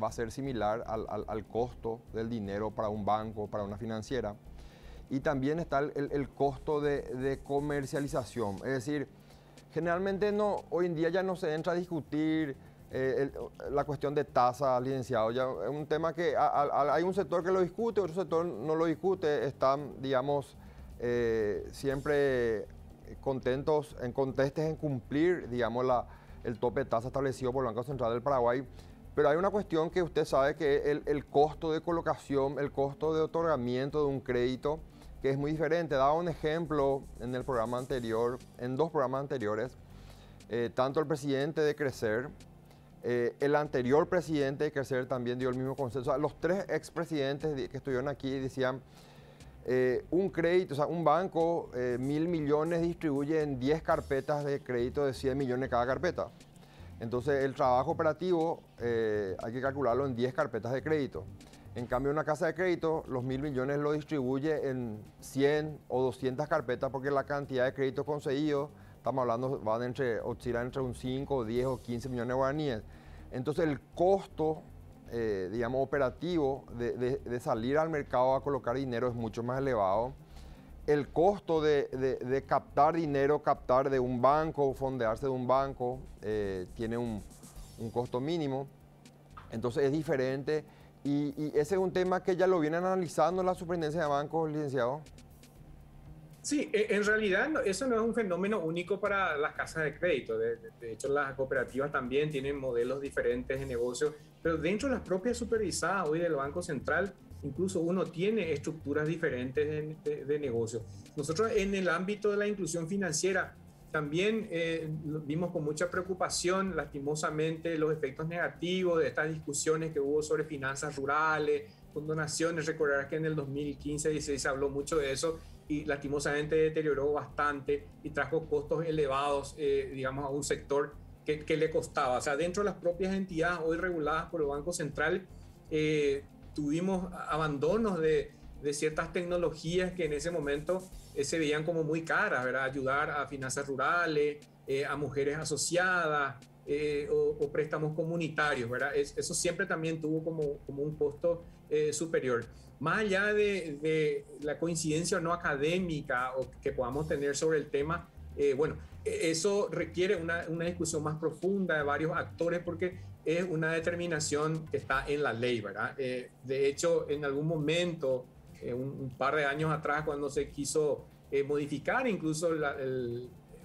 va a ser similar al costo del dinero para un banco, para una financiera. Y también está el costo de comercialización, es decir, generalmente hoy en día ya no se entra a discutir la cuestión de tasas, licenciado. Ya es un tema que hay un sector que lo discute, otro sector no lo discute. Están, digamos, siempre contentos en cumplir, digamos, el tope de tasa establecido por el Banco Central del Paraguay. Pero hay una cuestión que usted sabe que el costo de colocación, el costo de otorgamiento de un crédito, que es muy diferente. Daba un ejemplo en el programa anterior, en 2 programas anteriores, tanto el presidente de Crecer, el anterior presidente de Crecer también dio el mismo consenso. O sea, los 3 expresidentes que estuvieron aquí decían, un crédito, o sea, un banco, 1.000 millones distribuye en 10 carpetas de crédito de 100 millones cada carpeta. Entonces, el trabajo operativo hay que calcularlo en 10 carpetas de crédito. En cambio, una casa de crédito, los 1.000 millones lo distribuye en 100 o 200 carpetas porque la cantidad de créditos conseguidos, estamos hablando, oscilan entre un 5, 10 o 15 millones de guaraníes. Entonces, el costo, digamos, operativo de salir al mercado a colocar dinero es mucho más elevado. El costo de captar dinero, captar de un banco, fondearse de un banco, tiene un costo mínimo. Entonces, es diferente. Y ese es un tema que ya lo vienen analizando la Superintendencia de Bancos, licenciado. Sí, en realidad eso no es un fenómeno único para las casas de crédito. De hecho, las cooperativas también tienen modelos diferentes de negocio, pero dentro de las propias supervisadas hoy del Banco Central, incluso uno tiene estructuras diferentes de negocio. Nosotros en el ámbito de la inclusión financiera también vimos con mucha preocupación, lastimosamente, los efectos negativos de estas discusiones que hubo sobre finanzas rurales, con donaciones. Recordarás que en el 2015-16 se habló mucho de eso y lastimosamente deterioró bastante y trajo costos elevados, digamos, a un sector que le costaba. O sea, dentro de las propias entidades hoy reguladas por el Banco Central, tuvimos abandonos de ciertas tecnologías que en ese momento se veían como muy caras, ¿verdad? Ayudar a finanzas rurales, a mujeres asociadas o préstamos comunitarios, ¿verdad? Eso siempre también tuvo como un costo superior. Más allá de la coincidencia no académica o que podamos tener sobre el tema, bueno, eso requiere una discusión más profunda de varios actores porque es una determinación que está en la ley, ¿verdad? De hecho, en algún momento, un par de años atrás, cuando se quiso modificar incluso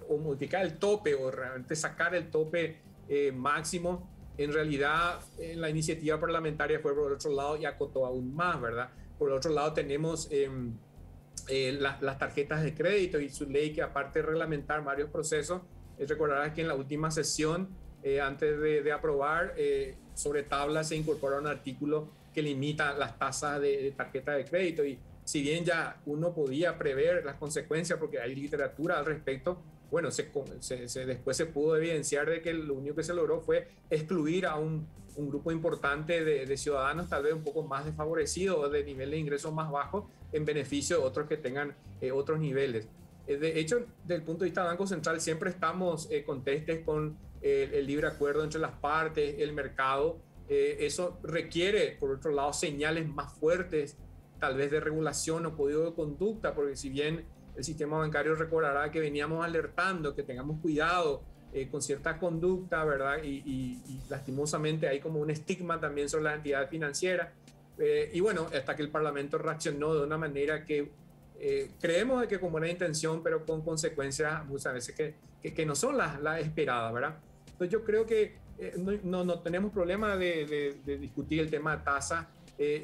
o modificar el tope o realmente sacar el tope máximo, en realidad la iniciativa parlamentaria fue por el otro lado y acotó aún más, ¿verdad? Por el otro lado tenemos las tarjetas de crédito y su ley que aparte de reglamentar varios procesos, recordarás que en la última sesión, antes de aprobar, sobre tabla se incorpora un artículo que limita las tasas de tarjeta de crédito y si bien ya uno podía prever las consecuencias porque hay literatura al respecto, bueno, después se pudo evidenciar de que lo único que se logró fue excluir a un grupo importante de ciudadanos tal vez un poco más desfavorecidos o de nivel de ingresos más bajo en beneficio de otros que tengan otros niveles. De hecho, desde el punto de vista del Banco Central siempre estamos contestes con el libre acuerdo entre las partes, el mercado. Eso requiere, por otro lado, señales más fuertes, tal vez de regulación o código de conducta, porque si bien el sistema bancario recordará que veníamos alertando, que tengamos cuidado con cierta conducta, ¿verdad? Y lastimosamente hay como un estigma también sobre la entidad financiera. Y bueno, hasta que el Parlamento reaccionó de una manera que creemos de que con buena intención, pero con consecuencias muchas veces que no son las esperadas, ¿verdad? Entonces yo creo que no tenemos problema de discutir el tema de tasa.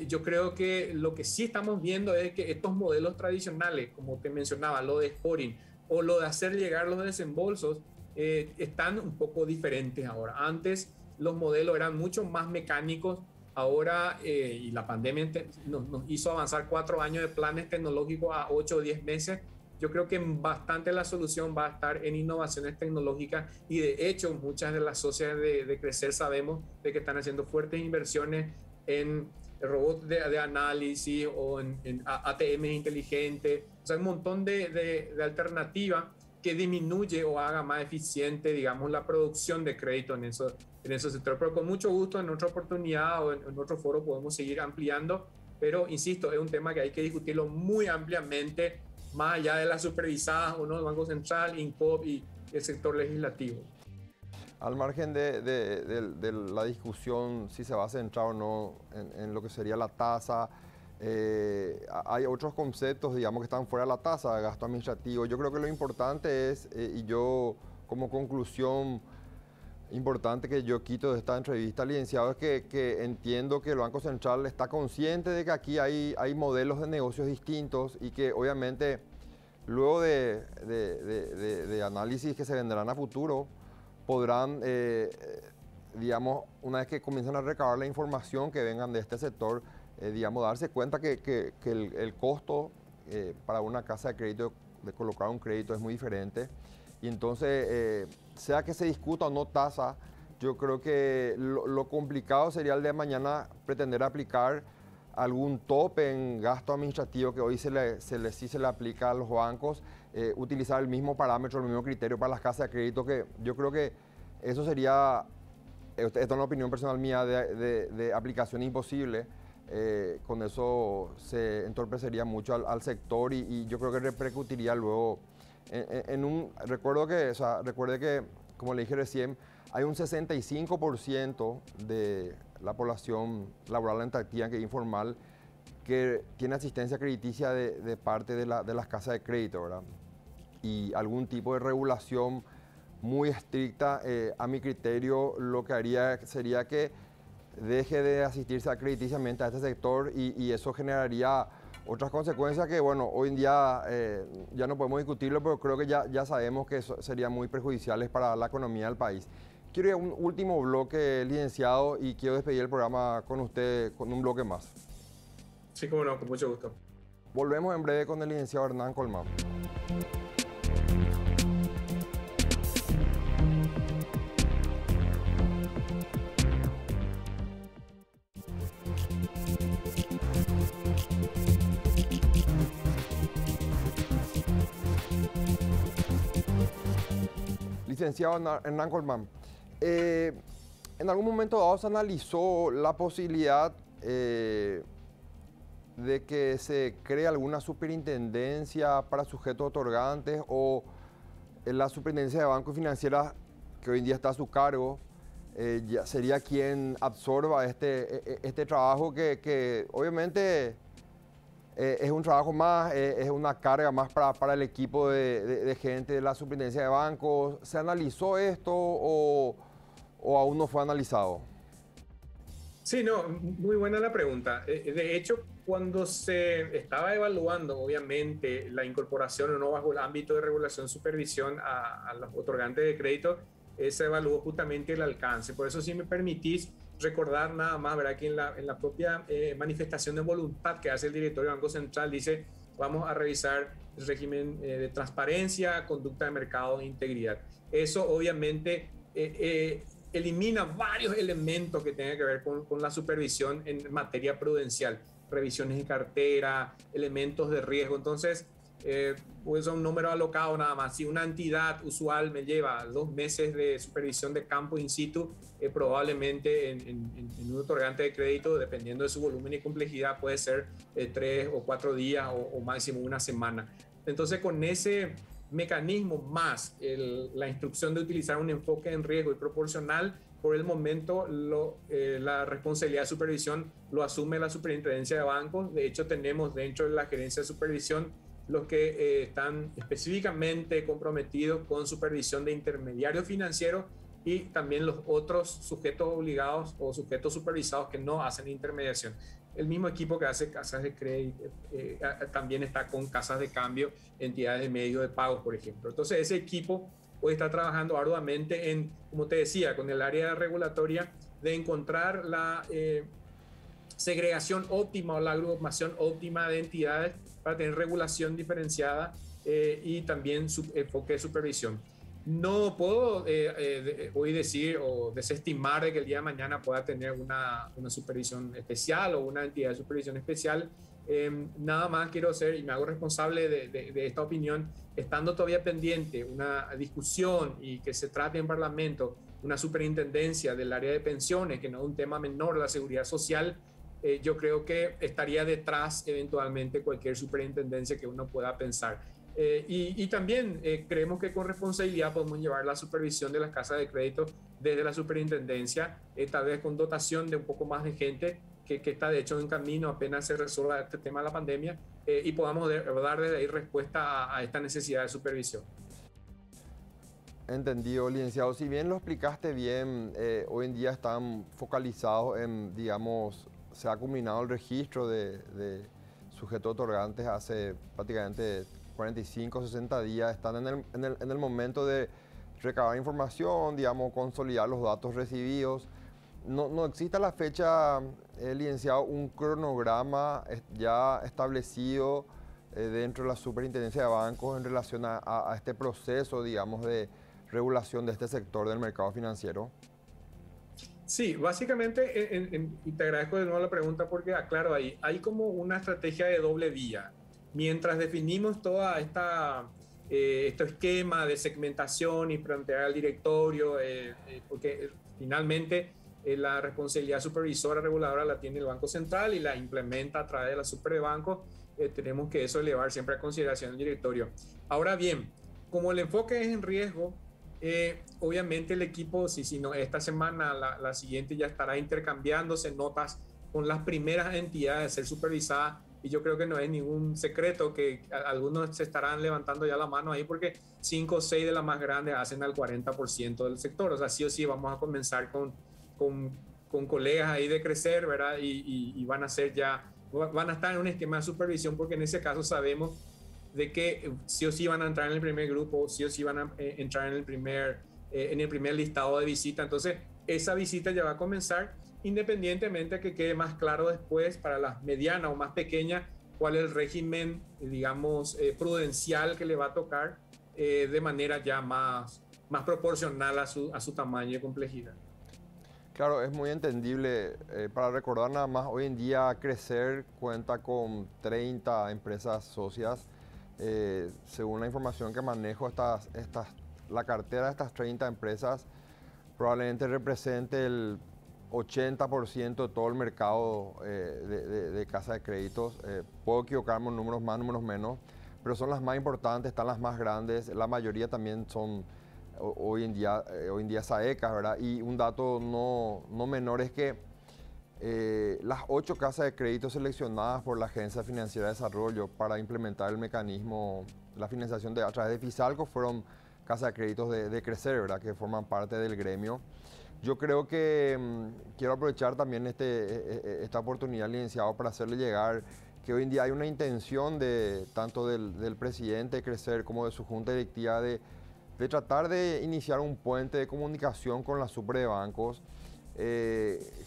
Yo creo que lo que sí estamos viendo es que estos modelos tradicionales, como te mencionaba, lo de scoring o lo de hacer llegar los desembolsos, están un poco diferentes ahora. Antes los modelos eran mucho más mecánicos. Ahora, y la pandemia nos hizo avanzar 4 años de planes tecnológicos a 8 o 10 meses. Yo creo que bastante la solución va a estar en innovaciones tecnológicas y de hecho muchas de las socias de Crecer sabemos de que están haciendo fuertes inversiones en robots de análisis o en ATM inteligentes. O sea, un montón de alternativas que disminuye o haga más eficiente, digamos, la producción de crédito en esos sectores. Pero con mucho gusto en otra oportunidad o en otro foro podemos seguir ampliando. Pero, insisto, es un tema que hay que discutirlo muy ampliamente, más allá de las supervisadas o no del Banco Central, INCOP y el sector legislativo. Al margen de la discusión si se va a centrar o no en lo que sería la tasa, hay otros conceptos, digamos, que están fuera de la tasa de gasto administrativo. Yo creo que lo importante es, y yo como conclusión importante que yo quito de esta entrevista, licenciado, es que entiendo que el Banco Central está consciente de que aquí hay modelos de negocios distintos y que obviamente luego de análisis que se vendrán a futuro, podrán, digamos, una vez que comienzan a recabar la información que vengan de este sector, digamos, darse cuenta que el costo para una casa de crédito, de colocar un crédito, es muy diferente. Y entonces, sea que se discuta o no tasa, yo creo que lo complicado sería el día de mañana pretender aplicar algún tope en gasto administrativo que hoy sí se le aplica a los bancos, utilizar el mismo parámetro, el mismo criterio para las casas de crédito, que yo creo que eso sería, esta es una opinión personal mía, de aplicación imposible. Con eso se entorpecería mucho al sector y yo creo que repercutiría luego recuerde que, como le dije recién, hay un 65% de la población laboral en activa, que es informal, que tiene asistencia crediticia de parte de las casas de crédito, ¿verdad? Y algún tipo de regulación muy estricta, a mi criterio, lo que haría sería que deje de asistirse crediticiamente a este sector y eso generaría otras consecuencias que, bueno, hoy en día ya no podemos discutirlo, pero creo que ya sabemos que serían muy perjudiciales para la economía del país. Quiero ir a un último bloque, licenciado, y quiero despedir el programa con usted con un bloque más. Sí, cómo no, con mucho gusto. Volvemos en breve con el licenciado Hernán Colmán. Licenciado Hernán Colmán, en algún momento dado se analizó la posibilidad de que se cree alguna superintendencia para sujetos otorgantes o la superintendencia de bancos financieras, que hoy en día está a su cargo, ya sería quien absorba este trabajo que obviamente es un trabajo más, es una carga más para el equipo de gente de la superintendencia de bancos. ¿Se analizó esto o aún no fue analizado? Sí, no, muy buena la pregunta. De hecho, cuando se estaba evaluando, obviamente, la incorporación o no bajo el ámbito de regulación supervisión a los otorgantes de crédito, se evaluó justamente el alcance. Por eso, si me permitís recordar nada más, ¿verdad? Que en la propia manifestación de voluntad que hace el directorio del Banco Central dice: vamos a revisar el régimen de transparencia, conducta de mercado e integridad. Eso obviamente elimina varios elementos que tienen que ver con la supervisión en materia prudencial, revisiones de cartera, elementos de riesgo. Entonces, pues un número alocado nada más. Si una entidad usual me lleva 2 meses de supervisión de campo in situ, probablemente en un otorgante de crédito, dependiendo de su volumen y complejidad, puede ser 3 o 4 días o máximo una semana. Entonces, con ese mecanismo más la instrucción de utilizar un enfoque en riesgo y proporcional, por el momento la responsabilidad de supervisión lo asume la superintendencia de bancos. De hecho, tenemos dentro de la gerencia de supervisión los que están específicamente comprometidos con supervisión de intermediarios financieros y también los otros sujetos obligados o sujetos supervisados que no hacen intermediación. El mismo equipo que hace casas de crédito también está con casas de cambio, entidades de medio de pago, por ejemplo. Entonces, ese equipo hoy está trabajando arduamente en, como te decía, con el área regulatoria de encontrar la segregación óptima o la agrupación óptima de entidades para tener regulación diferenciada y también enfoque de supervisión. No puedo hoy decir o desestimar de que el día de mañana pueda tener una supervisión especial o una entidad de supervisión especial. Nada más quiero ser, y me hago responsable de esta opinión, estando todavía pendiente una discusión y que se trate en Parlamento una superintendencia del área de pensiones, que no es un tema menor, la seguridad social. Yo creo que estaría detrás eventualmente cualquier superintendencia que uno pueda pensar. Y también creemos que con responsabilidad podemos llevar la supervisión de las casas de crédito desde la superintendencia, tal vez con dotación de un poco más de gente que está de hecho en camino apenas se resuelva este tema de la pandemia y podamos dar desde ahí respuesta a esta necesidad de supervisión. Entendido, licenciado. Si bien lo explicaste bien, hoy en día están focalizados en, digamos, se ha culminado el registro de sujetos otorgantes hace prácticamente 45, 60 días, están en el momento de recabar información, digamos, consolidar los datos recibidos. No existe a la fecha, licenciado, un cronograma ya establecido dentro de la Superintendencia de Bancos en relación a este proceso, digamos, de regulación de este sector del mercado financiero. Sí, básicamente, y te agradezco de nuevo la pregunta porque aclaro ahí, hay como una estrategia de doble vía. Mientras definimos toda este esquema de segmentación y plantear al directorio, porque finalmente la responsabilidad supervisora reguladora la tiene el Banco Central y la implementa a través de la super de banco, tenemos que eso elevar siempre a consideración del directorio. Ahora bien, como el enfoque es en riesgo, obviamente el equipo, si no, esta semana, la siguiente ya estará intercambiándose notas con las primeras entidades a ser supervisadas. Y yo creo que no es ningún secreto que algunos se estarán levantando ya la mano ahí porque 5 o 6 de las más grandes hacen al 40% del sector. O sea, sí o sí vamos a comenzar con colegas ahí de crecer, ¿verdad? Y van a ser ya, van a estar en un esquema de supervisión porque en ese caso sabemos de que sí o sí van a entrar en el primer grupo, sí o sí van a entrar en el primer listado de visita. Entonces, esa visita ya va a comenzar, independientemente que quede más claro después para las medianas o más pequeñas cuál es el régimen, digamos, prudencial que le va a tocar de manera ya más proporcional a su tamaño y complejidad. Claro, es muy entendible. Para recordar nada más, hoy en día Crecer cuenta con 30 empresas socias. Según la información que manejo, la cartera de estas 30 empresas probablemente represente el 80% de todo el mercado de casa de créditos. Puedo equivocarme en números más, números menos, pero son las más importantes, están las más grandes. La mayoría también son hoy en día SAECAS, ¿verdad? Y un dato no menor es que las 8 casas de crédito seleccionadas por la Agencia Financiera de Desarrollo para implementar el mecanismo, la financiación a través de Fisalco, fueron casas de créditos de Crecer, ¿verdad? Que forman parte del gremio. Yo creo que quiero aprovechar también esta oportunidad, licenciado, para hacerle llegar que hoy en día hay una intención tanto del presidente de Crecer como de su junta directiva de tratar de iniciar un puente de comunicación con la super de bancos.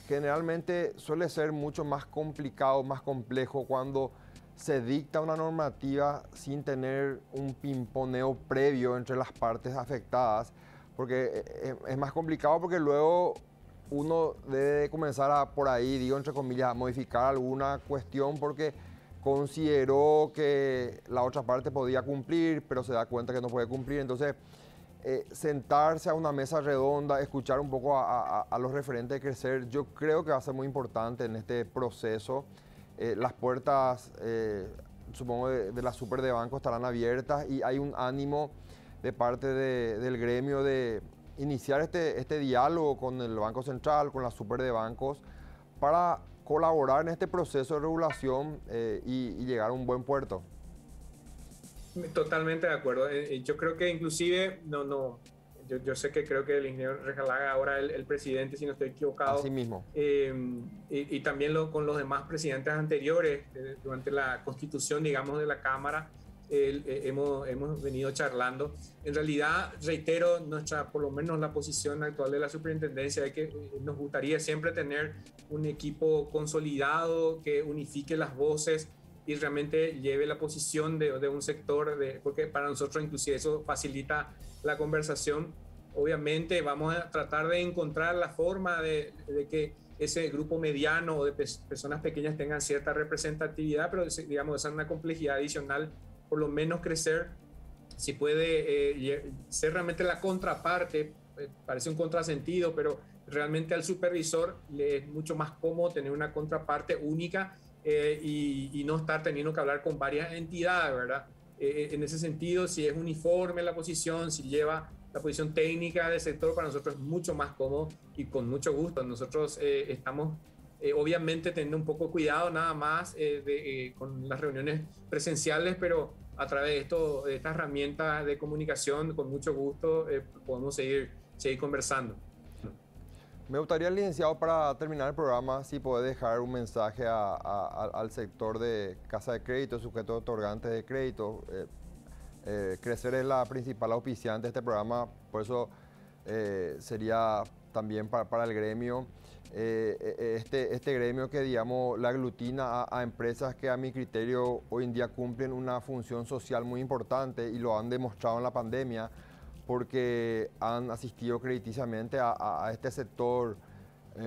Generalmente suele ser mucho más complicado, más complejo cuando se dicta una normativa sin tener un pimponeo previo entre las partes afectadas, porque es más complicado porque luego uno debe comenzar por ahí, digo entre comillas, a modificar alguna cuestión porque consideró que la otra parte podía cumplir, pero se da cuenta que no puede cumplir. Entonces, sentarse a una mesa redonda, escuchar un poco a los referentes de Crecer, yo creo que va a ser muy importante en este proceso. Las puertas, supongo, de la super de banco estarán abiertas y hay un ánimo de parte del gremio de iniciar este diálogo con el Banco Central, con la super de bancos, para colaborar en este proceso de regulación y llegar a un buen puerto. Totalmente de acuerdo. Yo creo que inclusive yo sé que creo que el ingeniero Rejalaga ahora el presidente, si no estoy equivocado. Así mismo. Y también con los demás presidentes anteriores, durante la constitución, digamos, de la Cámara, hemos venido charlando. En realidad, reitero, por lo menos la posición actual de la superintendencia es que nos gustaría siempre tener un equipo consolidado que unifique las voces y realmente lleve la posición de un sector, porque para nosotros inclusive eso facilita la conversación. Obviamente vamos a tratar de encontrar la forma de que ese grupo mediano o de personas pequeñas tengan cierta representatividad, pero digamos, esa es una complejidad adicional, por lo menos crecer, si puede ser realmente la contraparte, parece un contrasentido, pero realmente al supervisor le es mucho más cómodo tener una contraparte única y no estar teniendo que hablar con varias entidades, ¿verdad? En ese sentido, si es uniforme la posición, si lleva la posición técnica del sector, para nosotros es mucho más cómodo y con mucho gusto. Nosotros estamos obviamente teniendo un poco de cuidado nada más con las reuniones presenciales, pero a través de esta herramienta de comunicación, con mucho gusto podemos seguir conversando. Me gustaría, licenciado, para terminar el programa, si puede dejar un mensaje al sector de casa de crédito, sujetos otorgantes de crédito. Crecer es la principal auspiciante de este programa, por eso sería también para el gremio. Este gremio que, digamos, la aglutina a empresas que a mi criterio hoy en día cumplen una función social muy importante y lo han demostrado en la pandemia, porque han asistido crediticiamente a este sector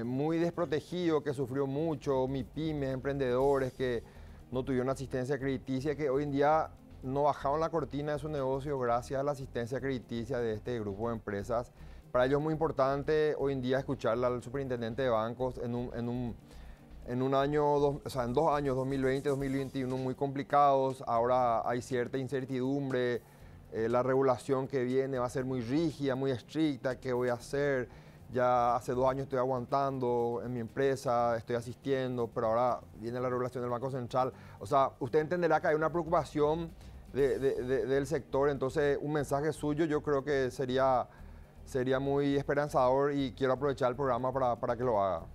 muy desprotegido, que sufrió mucho, MIPYMES, emprendedores que no tuvieron asistencia crediticia, que hoy en día no bajaron la cortina de su negocio gracias a la asistencia crediticia de este grupo de empresas. Para ellos es muy importante hoy en día escucharle al superintendente de bancos en un año, en 2 años, 2020 y 2021, muy complicados. Ahora hay cierta incertidumbre. La regulación que viene va a ser muy rígida, muy estricta. ¿Qué voy a hacer? Ya hace 2 años estoy aguantando en mi empresa, estoy asistiendo, pero ahora viene la regulación del Banco Central. O sea, usted entenderá que hay una preocupación del sector. Entonces, un mensaje suyo yo creo que sería muy esperanzador y quiero aprovechar el programa para que lo haga.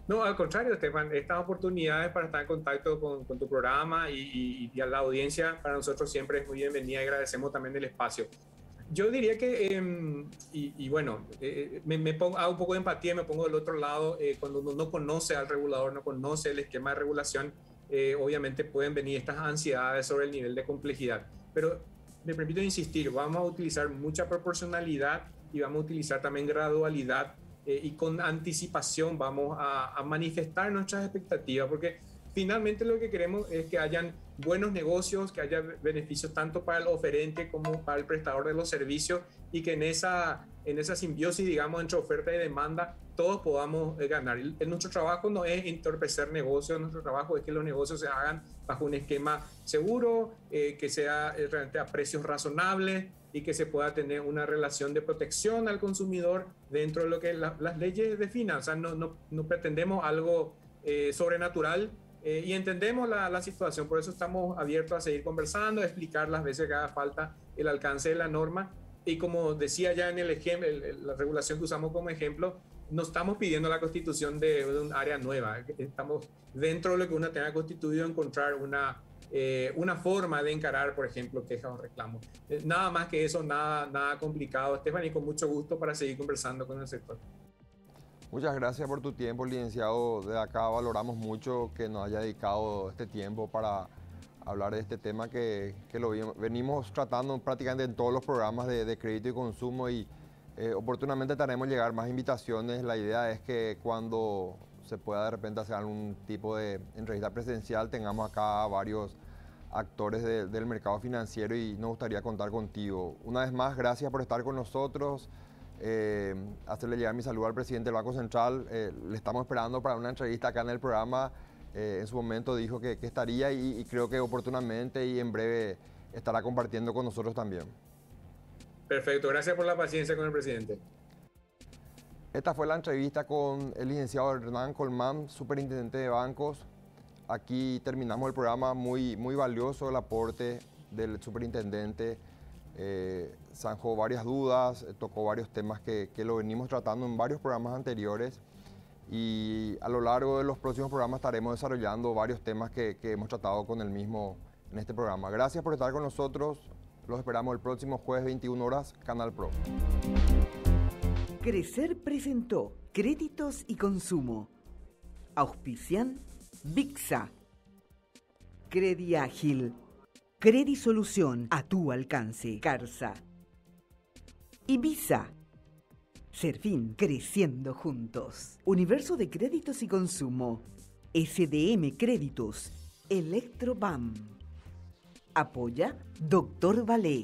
No, al contrario, Estefan, estas oportunidades para estar en contacto con tu programa y a la audiencia para nosotros siempre es muy bienvenida y agradecemos también el espacio. Yo diría que, bueno, hago un poco de empatía, me pongo del otro lado, cuando uno no conoce al regulador, no conoce el esquema de regulación, obviamente pueden venir estas ansiedades sobre el nivel de complejidad, pero me permito insistir, vamos a utilizar mucha proporcionalidad y vamos a utilizar también gradualidad y con anticipación vamos a manifestar nuestras expectativas, porque finalmente lo que queremos es que hayan buenos negocios, que haya beneficios tanto para el oferente como para el prestador de los servicios y que en esa simbiosis, digamos, entre oferta y demanda, todos podamos ganar. Nuestro trabajo no es entorpecer negocios, nuestro trabajo es que los negocios se hagan bajo un esquema seguro, que sea realmente a precios razonables y que se pueda tener una relación de protección al consumidor dentro de lo que las leyes definan. O sea, no pretendemos algo sobrenatural. Y entendemos la situación, por eso estamos abiertos a seguir conversando, a explicar las veces que haga falta el alcance de la norma. Y como decía ya en el ejemplo, la regulación que usamos como ejemplo, no estamos pidiendo la constitución de un área nueva. Estamos dentro de lo que uno tenga constituido encontrar una forma de encarar, por ejemplo, quejas o reclamos. Nada más que eso, nada complicado, Estefan, y con mucho gusto para seguir conversando con el sector. Muchas gracias por tu tiempo, licenciado. De acá valoramos mucho que nos haya dedicado este tiempo para hablar de este tema que lo venimos tratando prácticamente en todos los programas de crédito y consumo y oportunamente haremos llegar más invitaciones. La idea es que cuando se pueda de repente hacer algún tipo de entrevista presencial tengamos acá varios actores del mercado financiero y nos gustaría contar contigo. Una vez más, gracias por estar con nosotros. Hacerle llegar mi saludo al presidente del Banco Central. Le estamos esperando para una entrevista acá en el programa. En su momento dijo que estaría y creo que oportunamente y en breve estará compartiendo con nosotros también. Perfecto, gracias por la paciencia con el presidente. Esta fue la entrevista con el licenciado Hernán Colmán, superintendente de bancos. Aquí terminamos el programa, muy valioso el aporte del superintendente zanjó varias dudas, tocó varios temas que lo venimos tratando en varios programas anteriores y a lo largo de los próximos programas estaremos desarrollando varios temas que hemos tratado con el mismo en este programa. Gracias por estar con nosotros, los esperamos el próximo jueves 21 horas, Canal Pro. Crecer presentó Créditos y Consumo. Auspician VIXA. Crediágil. Credisolución a tu alcance. Carsa. Ibiza. Serfín, creciendo juntos. Universo de Créditos y Consumo. SDM Créditos. Electrobam. Apoya Dr. Valé.